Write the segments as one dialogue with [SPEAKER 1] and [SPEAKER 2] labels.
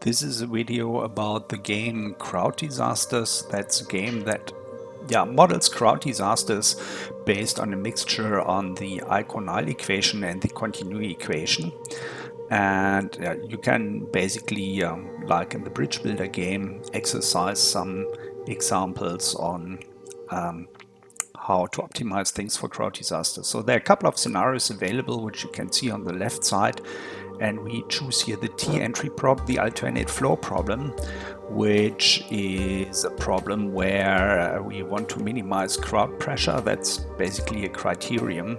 [SPEAKER 1] This is a video about the game Crowd Disasters. That's a game that models crowd disasters based on a mixture on the Eichenal equation and the continuity equation. And you can basically, like in the Bridge Builder game, exercise some examples on how to optimize things for crowd disasters. So there are a couple of scenarios available, which you can see on the left side. And we choose here the T entry problem, the alternate flow problem, which is a problem where we want to minimize crowd pressure. That's basically a criterion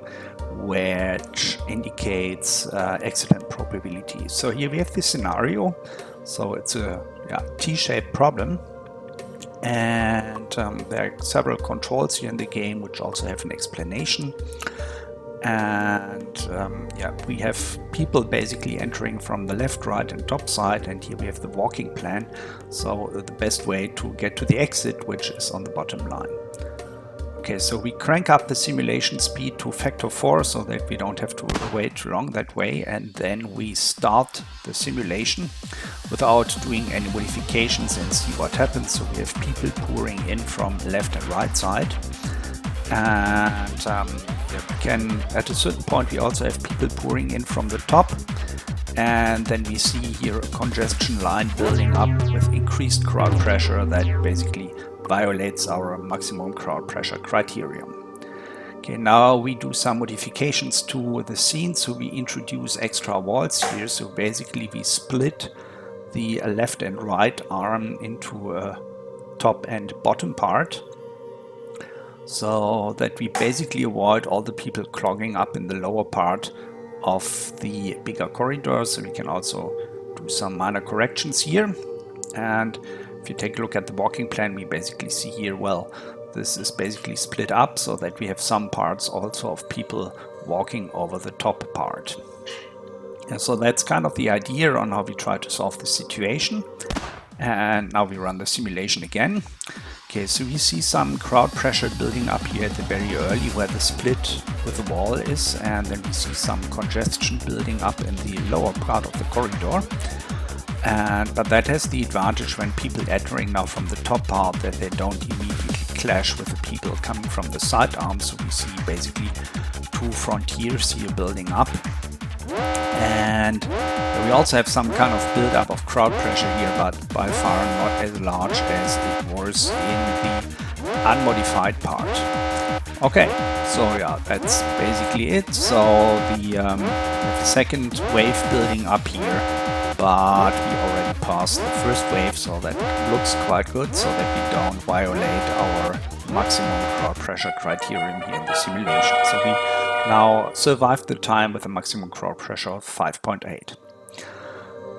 [SPEAKER 1] which indicates accident probability. So here we have this scenario. So it's a T-shaped problem. And there are several controls here in the game which also have an explanation. And we have people basically entering from the left, right and top side, and here we have the walking plan, so the best way to get to the exit, which is on the bottom line. Okay, so we crank up the simulation speed to factor 4 so that we don't have to wait too long that way, and then we start the simulation without doing any modifications and see what happens. So we have people pouring in from left and right side. And we can, at a certain point, we also have people pouring in from the top, and then we see here a congestion line building up with increased crowd pressure that basically violates our maximum crowd pressure criterion. Okay, now we do some modifications to the scene, so we introduce extra walls here. So basically we split the left and right arm into a top and bottom part, so that we basically avoid all the people clogging up in the lower part of the bigger corridor. So we can also do some minor corrections here. And if you take a look at the walking plan, we basically see here, well, this is basically split up so that we have some parts also of people walking over the top part. And so that's kind of the idea on how we try to solve the situation. And now we run the simulation again. Okay, so we see some crowd pressure building up here at the very early where the split with the wall is, and then we see some congestion building up in the lower part of the corridor. But that has the advantage when people entering now from the top part that they don't immediately clash with the people coming from the side arms. So we see basically two frontiers here building up. And we also have some kind of build-up of crowd pressure here, but by far not as large as it was in the unmodified part. Okay, so yeah, that's basically it. So the second wave building up here, but we already passed the first wave, so that looks quite good, so that we don't violate our maximum crowd pressure criterion here in the simulation. So we now survived the time with a maximum crowd pressure of 5.8.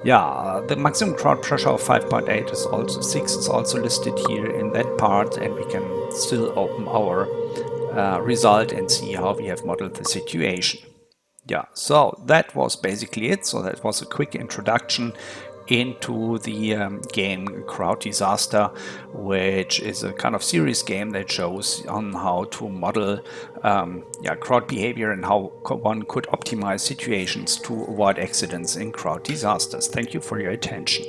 [SPEAKER 1] Yeah, the maximum crowd pressure of 5.8 is also 6 is also listed here in that part, and we can still open our result and see how we have modeled the situation. Yeah, so that was basically it. So that was a quick introduction into the game Crowd Disaster, which is a kind of serious game that shows on how to model crowd behavior and how one could optimize situations to avoid accidents in crowd disasters. Thank you for your attention.